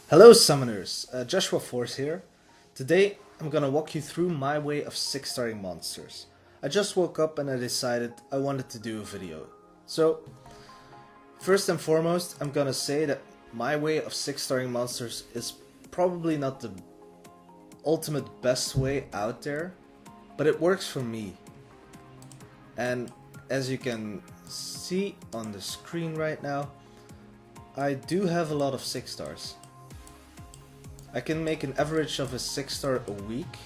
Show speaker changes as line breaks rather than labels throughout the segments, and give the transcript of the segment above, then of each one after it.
Hello summoners, JoshuaForce here. Today I'm gonna walk you through my way of 6-starring monsters. I just woke up and I decided I wanted to do a video. So, first and foremost, I'm gonna say that my way of 6-starring monsters is probably not the ultimate best way out there, but it works for me. And as you can see on the screen right now, I do have a lot of 6 stars. I can make an average of a 6-star a week,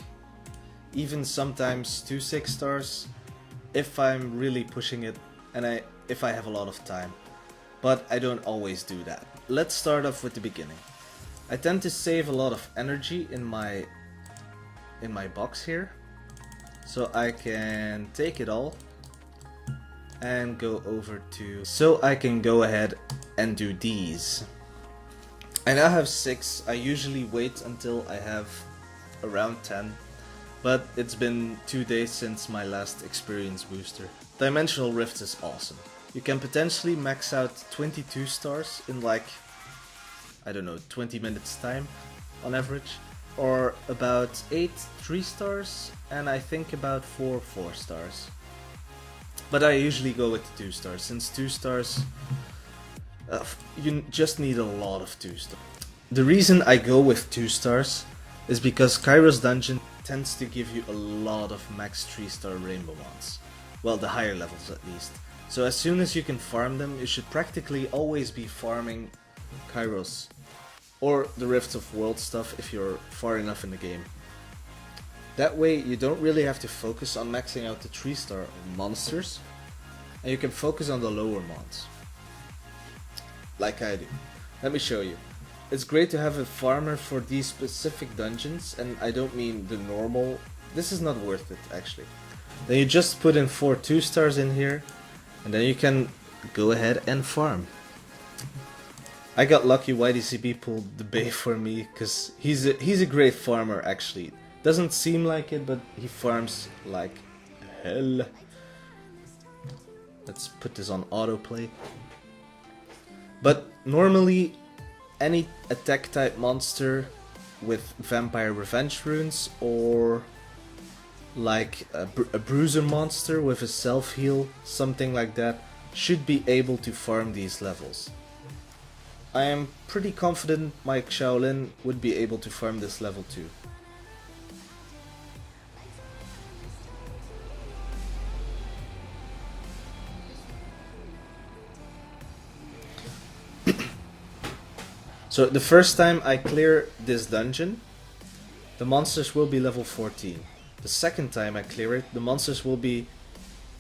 even sometimes 2 6-stars if I'm really pushing it and if I have a lot of time. But I don't always do that. Let's start off with the beginning. I tend to save a lot of energy in my box here, so I can take it all and go over to, so I can go ahead and do these. I now have 6. I usually wait until I have around 10, but it's been 2 days since my last experience booster. Dimensional Rift is awesome. You can potentially max out 22 stars in like, I don't know, 20 minutes time on average, or about 8 3 stars and I think about 4 4 stars. But I usually go with the 2 stars, since 2 stars you just need a lot of 2 stars. The reason I go with 2 stars is because Kairos Dungeon tends to give you a lot of max 3-star rainbow mons. Well, the higher levels at least. So as soon as you can farm them, you should practically always be farming Kairos. Or the Rifts of World stuff if you're far enough in the game. That way you don't really have to focus on maxing out the 3-star monsters, and you can focus on the lower mons. Like I do. Let me show you. It's great to have a farmer for these specific dungeons, and I don't mean the normal. This is not worth it actually. Then you just put in 4 2-stars in here, and then you can go ahead and farm. I got lucky. YDCB pulled the bay for me because he's a great farmer actually. Doesn't seem like it, but he farms like hell. Let's put this on autoplay. But normally, any attack type monster with Vampire Revenge runes, or like a bruiser monster with a self heal, something like that, should be able to farm these levels. I am pretty confident Mike Shaolin would be able to farm this level too. So the first time I clear this dungeon, the monsters will be level 14. The second time I clear it, the monsters will be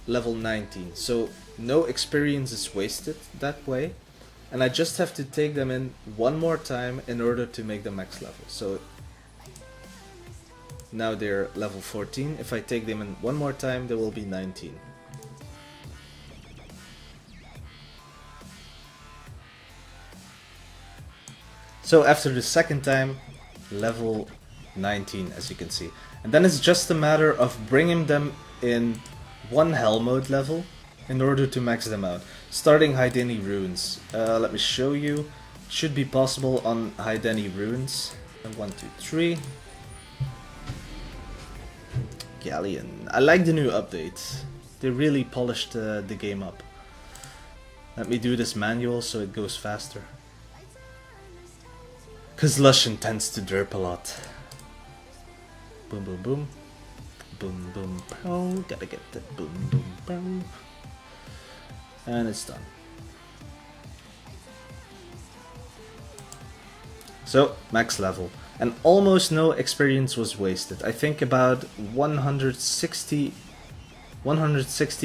level 19. So no experience is wasted that way. And I just have to take them in one more time in order to make them max level. So now they're level 14. If I take them in one more time, they will be 19. So after the second time, level 19 as you can see. And then it's just a matter of bringing them in one hell mode level in order to max them out. Starting Haideni runes. Let me show you. It should be possible on Haideni runes. 1, 2, 3. Galleon. I like the new update. They really polished the game up. Let me do this manual so it goes faster. Cause Lushan tends to derp a lot. Boom boom boom. Boom boom pow. Gotta get that boom boom pow. And it's done. So, max level. And almost no experience was wasted. I think about 160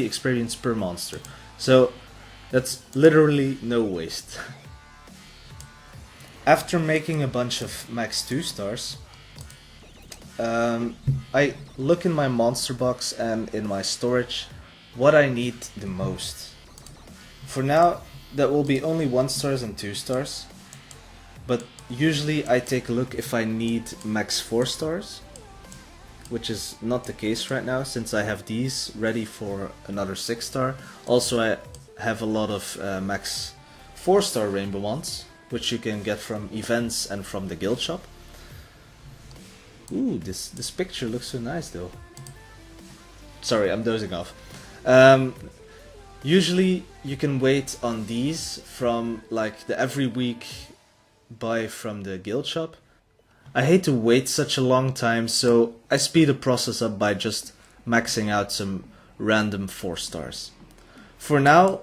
experience per monster. So, that's literally no waste. After making a bunch of max 2 stars, I look in my monster box and in my storage what I need the most. For now, that will be only 1 stars and 2 stars, but usually I take a look if I need max 4 stars, which is not the case right now since I have these ready for another 6-star. Also, I have a lot of max 4-star rainbow ones, which you can get from events and from the guild shop. Ooh, this picture looks so nice though. Sorry, I'm dozing off. Usually you can wait on these from like the every week buy from the guild shop. I hate to wait such a long time, so I speed the process up by just maxing out some random 4 stars. For now,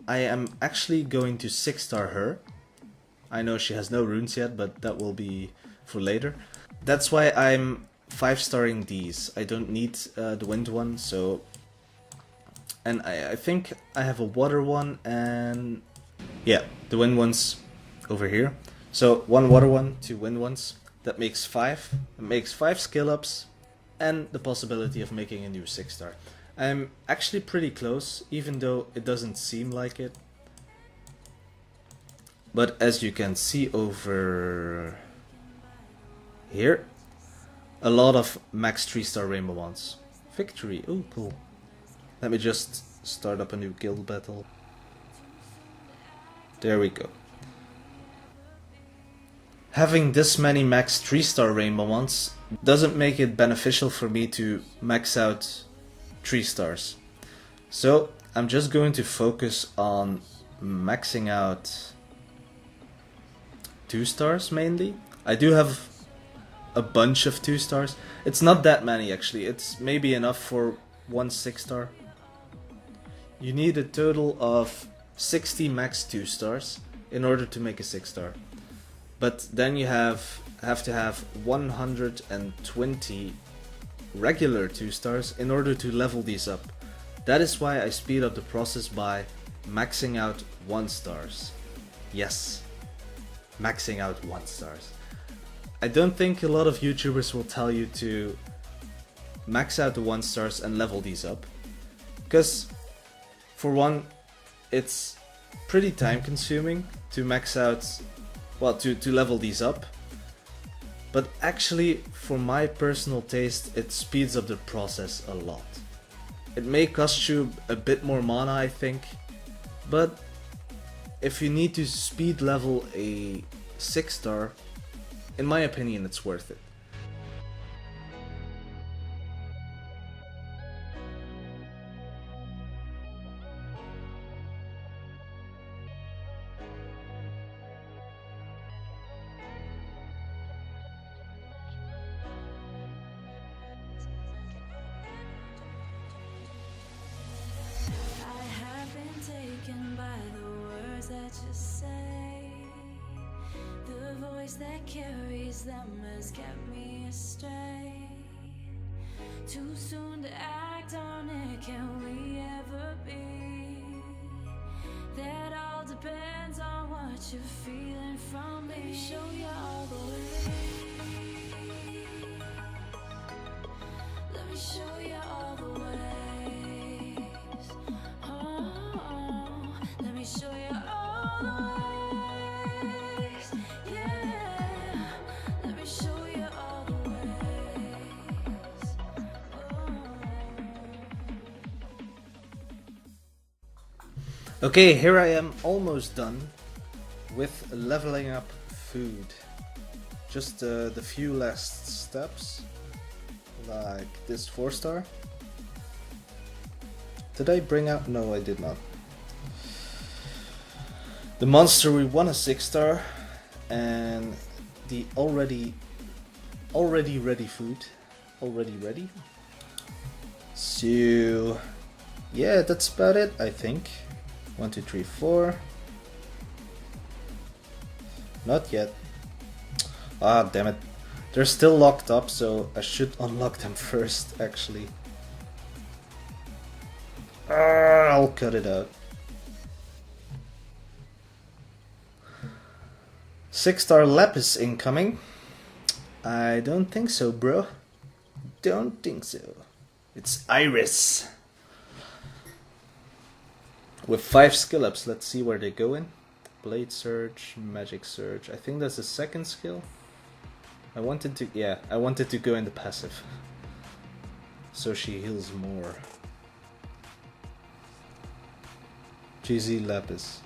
I am actually going to 6-star her. I know she has no runes yet, but that will be for later. That's why I'm 5-starring these. I don't need the wind one, so... And I think I have a water one and... Yeah, the wind one's over here. So 1 water one, 2 wind ones. That makes 5. It makes 5 skill ups and the possibility of making a new 6-star. I'm actually pretty close, even though it doesn't seem like it. But as you can see over here, a lot of max 3-star rainbow ones. Victory, oh cool. Let me just start up a new guild battle. There we go. Having this many max 3-star rainbow ones doesn't make it beneficial for me to max out 3 stars. So I'm just going to focus on maxing out 2 stars mainly. I do have a bunch of 2 stars. It's not that many actually. It's maybe enough for 1 6-star. You need a total of 60 max 2 stars in order to make a 6-star. But then you have to have 120 regular 2 stars in order to level these up. That is why I speed up the process by maxing out 1 stars. Yes, maxing out 1 stars. I don't think a lot of YouTubers will tell you to max out the 1 stars and level these up. Because for one, it's pretty time consuming to max out, well, to level these up. But actually, for my personal taste, it speeds up the process a lot. It may cost you a bit more mana, I think, but if you need to speed level a 6-star, in my opinion, it's worth it.
That you say, the voice that carries them has kept me astray. Too soon to act on it, can we ever be? That all depends on what you're feeling from me. Let me show you all the way. Let me show you all the ways. Oh, let me show you all the ways. Yeah, let me show you all the ways. Oh.
Okay, here I am almost done with leveling up food. Just the few last steps, like this 4-star. Did I bring out? No, I did not. The monster we want a 6-star, and the already ready food. Already ready. So yeah, that's about it, I think. 1, 2, 3, 4. Not yet. Ah, damn it. They're still locked up, so I should unlock them first, actually. I'll cut it out. 6-star lapis incoming. I don't think so, bro. Don't think so. It's Iris. With 5 skill ups, let's see where they go in. Blade Surge, Magic Surge. I think that's the second skill. I wanted to go in the passive, so she heals more. GZ Lapis.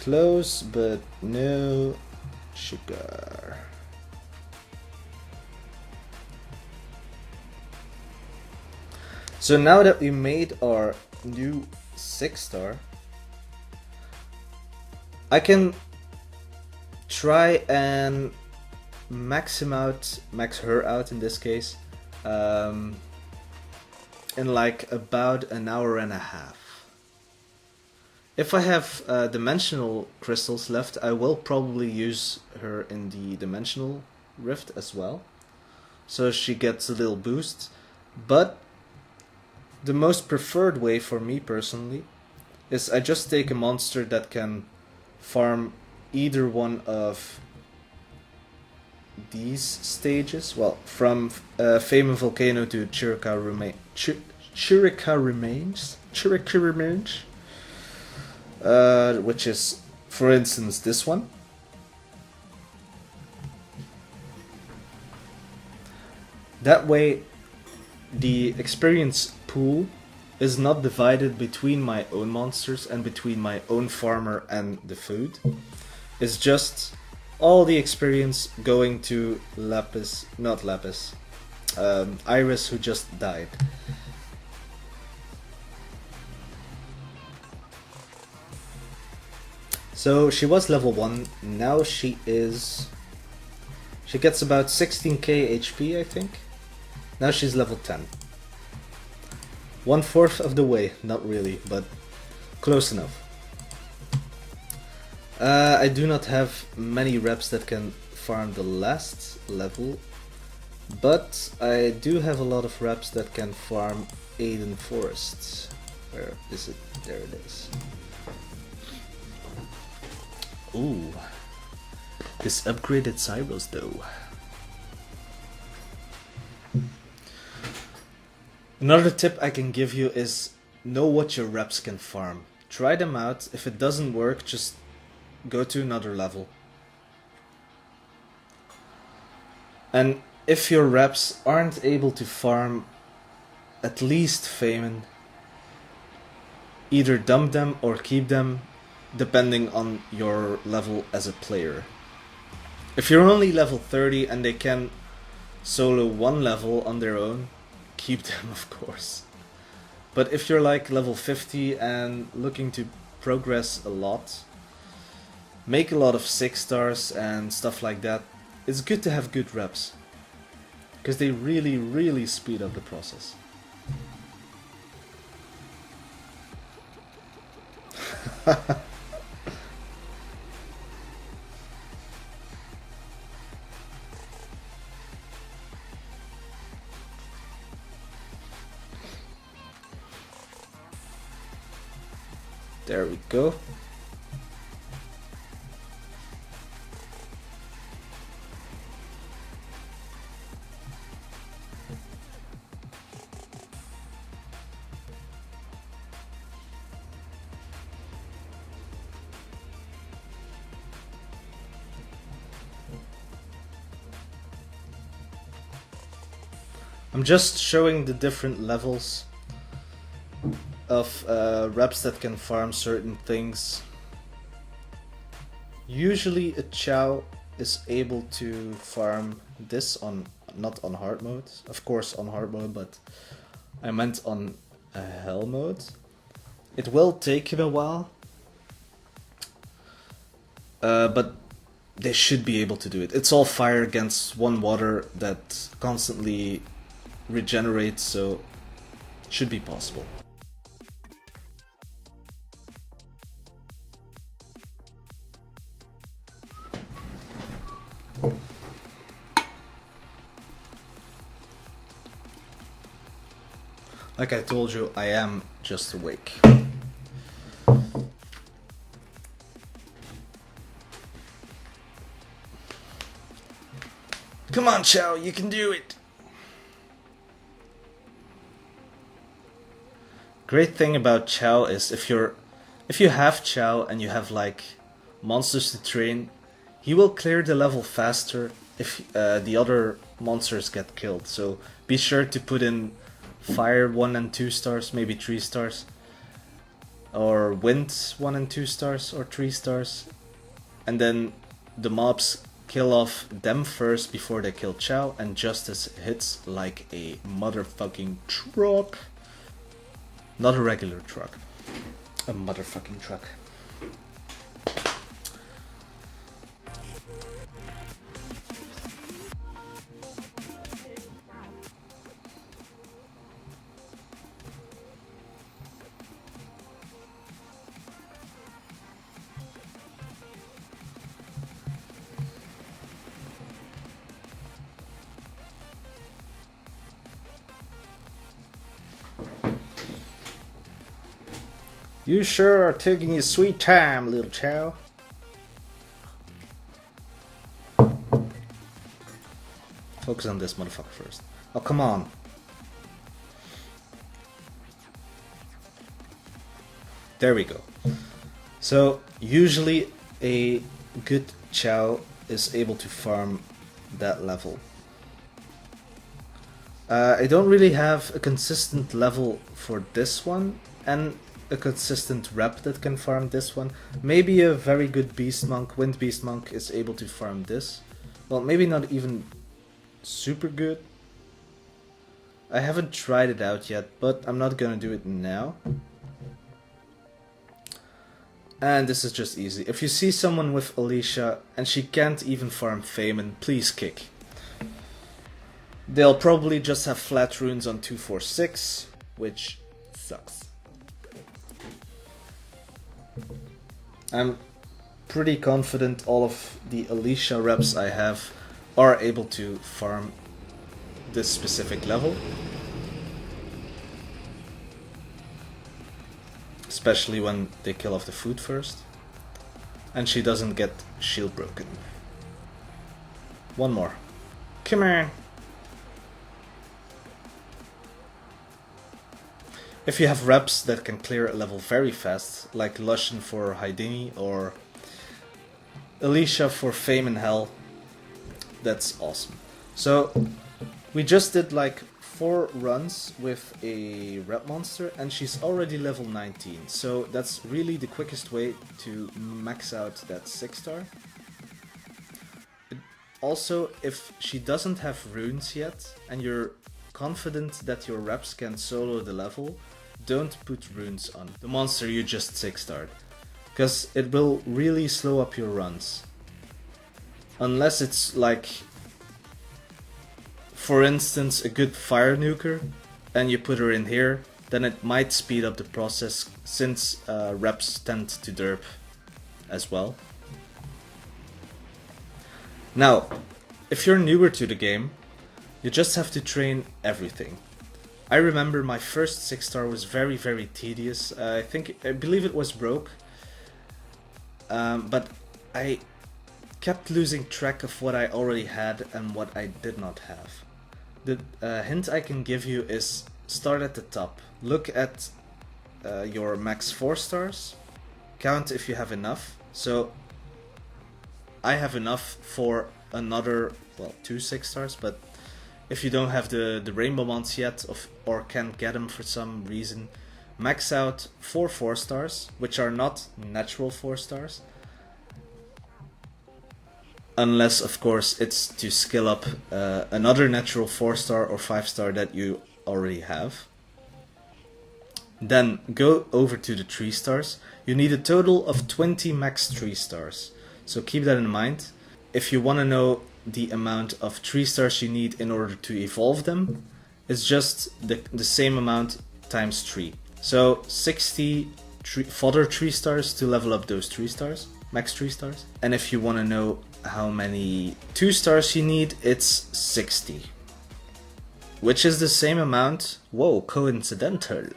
close, but no sugar. So now that we made our new 6-star, I can try and max her out in this case, in like about an hour and a half. If I have dimensional crystals left, I will probably use her in the dimensional rift as well, so she gets a little boost. But the most preferred way for me personally is I just take a monster that can farm either one of these stages. Well, from Fame and Volcano to Chirica Remains, which is, for instance, this one. That way, the experience pool is not divided between my own monsters and between my own farmer and the food. It's just all the experience going to Iris, who just died. So she was level 1, now she gets about 16k HP, I think. Now she's level 10. 1/4 of the way, not really, but close enough. I do not have many reps that can farm the last level, but I do have a lot of reps that can farm Aiden Forest. Where is it? There it is. Ooh, this upgraded Cyros though. Another tip I can give you is know what your reps can farm. Try them out. If it doesn't work, just go to another level. And if your reps aren't able to farm at least Feynman, either dump them or keep them, depending on your level as a player. If you're only level 30 and they can solo one level on their own, keep them, of course. But if you're like level 50 and looking to progress a lot, make a lot of 6-stars and stuff like that, it's good to have good reps, because they really speed up the process. There we go. I'm just showing the different levels of reps that can farm certain things. Usually a Chow is able to farm this on, not on hard mode, of course on hard mode, but I meant on hell mode. It will take him a while, but they should be able to do it. It's all fire against one water that constantly regenerates, so it should be possible. Like I told you, I am just awake. Come on, Chow, you can do it! Great thing about Chow is if you have Chow and you have like monsters to train, he will clear the level faster if the other monsters get killed. So be sure to put in fire 1 and 2 stars, maybe 3 stars. or wind 1 and 2 stars or 3 stars, and then the mobs kill off them first before they kill Chow, and Justice hits like a motherfucking truck. Not a regular truck, a motherfucking truck. You sure are taking your sweet time, little Chow. Focus on this motherfucker first. Oh, come on. There we go. So, usually a good Chow is able to farm that level. I don't really have a consistent level for this one, and a consistent rep that can farm this one. Maybe a very good Beast Monk, Wind Beast Monk, is able to farm this. Well, maybe not even super good. I haven't tried it out yet, but I'm not gonna do it now. And this is just easy. If you see someone with Alicia and she can't even farm Feynman, please kick. They'll probably just have flat runes on 2, 4, 6, which sucks. I'm pretty confident all of the Alicia reps I have are able to farm this specific level. Especially when they kill off the food first. And she doesn't get shield broken. One more. Come on. If you have reps that can clear a level very fast, like Lushan for Haidini or Alicia for Fame and Hell, that's awesome. So we just did like 4 runs with a rep monster and she's already level 19. So that's really the quickest way to max out that 6 star. Also, if she doesn't have runes yet and you're confident that your reps can solo the level, don't put runes on the monster you just 6-starred, because it will really slow up your runs. Unless it's like, for instance, a good fire nuker and you put her in here, then it might speed up the process, since reps tend to derp as well. Now, if you're newer to the game, you just have to train everything. I remember my first 6-star was very, very tedious. I believe it was broke. But I kept losing track of what I already had and what I did not have. The hint I can give you is start at the top. Look at your max 4 stars. Count if you have enough. So I have enough for another, well, 2 6-stars, but if you don't have the rainbow mons yet, or can't get them for some reason, max out 4 4-stars, which are not natural 4-stars. Unless, of course, it's to skill up another natural 4-star or 5-star that you already have. Then go over to the 3-stars. You need a total of 20 max 3-stars. So keep that in mind. If you want to know the amount of 3-stars you need in order to evolve them, it's just the same amount times 3. So 60 fodder 3-stars to level up those 3-stars, max 3-stars. And if you want to know how many 2-stars you need, it's 60. Which is the same amount, whoa, coincidental.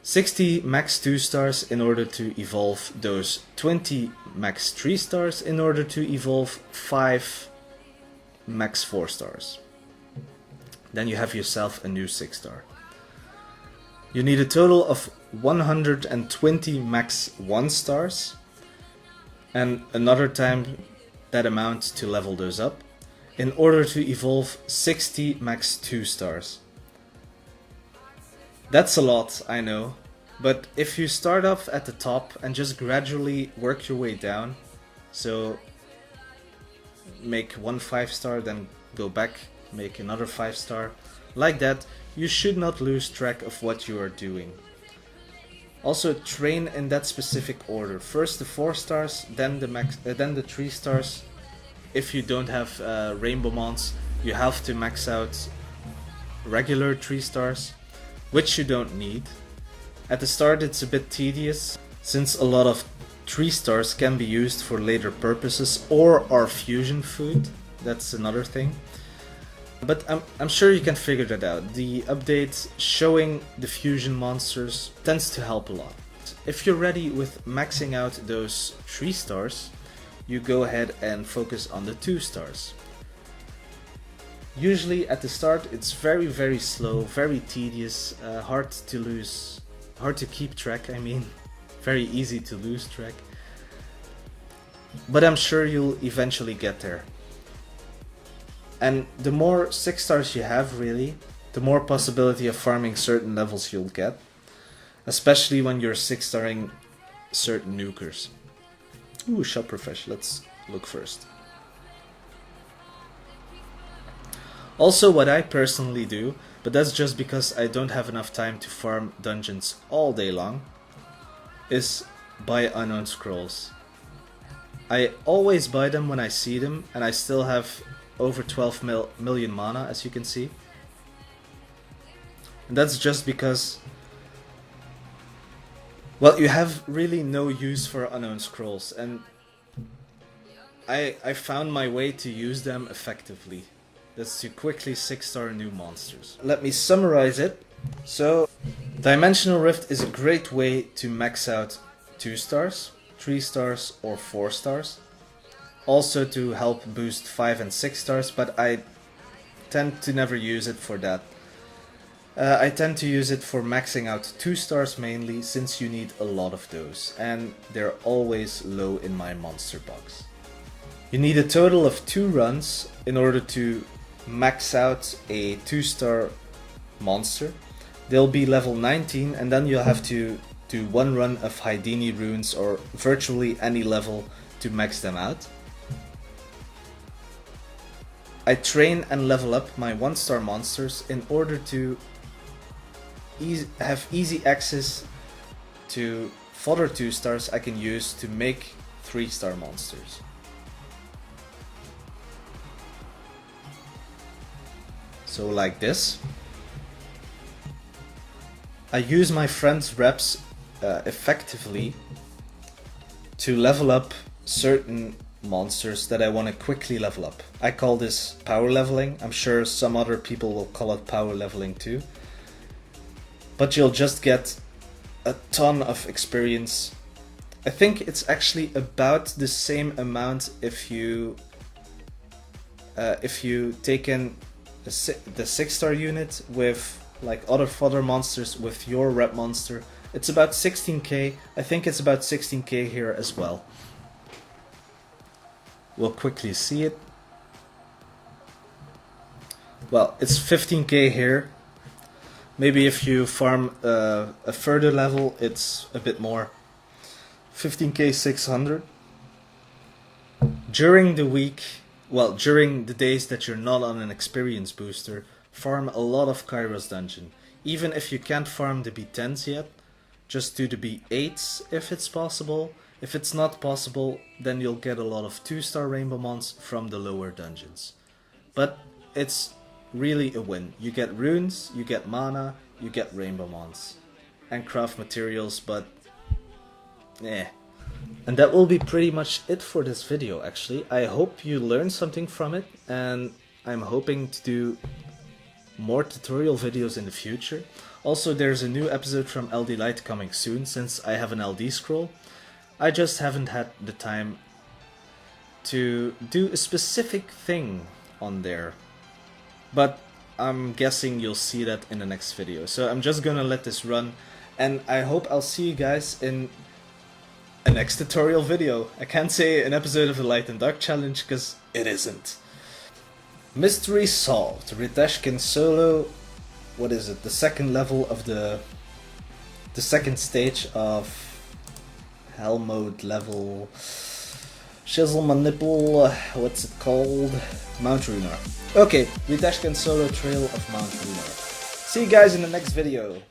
60 max 2-stars in order to evolve those 20 max 3-stars in order to evolve 5 max 4-stars. Then you have yourself a new 6-star. You need a total of 120 max 1-stars and another time that amount to level those up in order to evolve 60 max 2-stars. That's a lot, I know, But if you start off at the top and just gradually work your way down, so make one 5-star, then go back, make another 5-star, like that, you should not lose track of what you are doing. Also train in that specific order. First the 4 stars, then the 3 stars. If you don't have rainbow mons, you have to max out regular 3 stars, which you don't need. At the start it's a bit tedious, since a lot of 3 stars can be used for later purposes or are fusion food. That's another thing. But I'm sure you can figure that out. The update showing the fusion monsters tends to help a lot. If you're ready with maxing out those 3 stars, you go ahead and focus on the 2 stars. Usually at the start it's very slow, very tedious, hard to keep track, I mean. Very easy to lose track. But I'm sure you'll eventually get there. And the more 6 stars you have, really, the more possibility of farming certain levels you'll get. Especially when you're 6-starring certain nukers. Ooh, shop refresh, let's look first. Also, what I personally do, but that's just because I don't have enough time to farm dungeons all day long, is buy unknown scrolls. I always buy them when I see them, and I still have over 12 million mana, as you can see. And that's just because, well, you have really no use for unknown scrolls, and I found my way to use them effectively. That's to quickly 6-star new monsters. Let me summarize it. So, Dimensional Rift is a great way to max out 2 stars, 3 stars or 4 stars. Also to help boost 5 and 6 stars, but I tend to never use it for that. I tend to use it for maxing out 2 stars mainly, since you need a lot of those, and they're always low in my monster box. You need a total of 2 runs in order to max out a 2-star monster. They'll be level 19, and then you'll have to do 1 run of Haidini runes or virtually any level to max them out. I train and level up my 1-star monsters in order to have easy access to fodder 2 stars I can use to make 3-star monsters. So like this. I use my friend's reps effectively to level up certain monsters that I want to quickly level up. I call this power leveling. I'm sure some other people will call it power leveling too. But you'll just get a ton of experience. I think it's actually about the same amount if you take in the 6-star unit with like other fodder monsters with your rep monster. It's about 16k. I think it's about 16k here as well. We'll quickly see it. Well, it's 15k here. Maybe if you farm a further level, it's a bit more. 15k 600. During the week, well, during the days that you're not on an experience booster, farm a lot of Kairos dungeon. Even if you can't farm the B10s yet, just do the B8s if it's possible. If it's not possible, then you'll get a lot of 2-star rainbow mons from the lower dungeons. But it's really a win. You get runes, you get mana, you get rainbow mons. And craft materials, but And that will be pretty much it for this video actually. I hope you learned something from it, and I'm hoping to do more tutorial videos in the future. Also, there's a new episode from LD Light coming soon, since I have an LD scroll. I just haven't had the time to do a specific thing on there. But I'm guessing you'll see that in the next video. So I'm just gonna let this run, and I hope I'll see you guys in a next tutorial video. I can't say an episode of the Light and Dark Challenge, because it isn't. Mystery solved. Riteshkin solo. What is it? The second level of the the second stage of Hell Mode level Shizzle my nipple, what's it called? Mount Runar. Okay, we dash can solo Trail of Mount Runar. See you guys in the next video.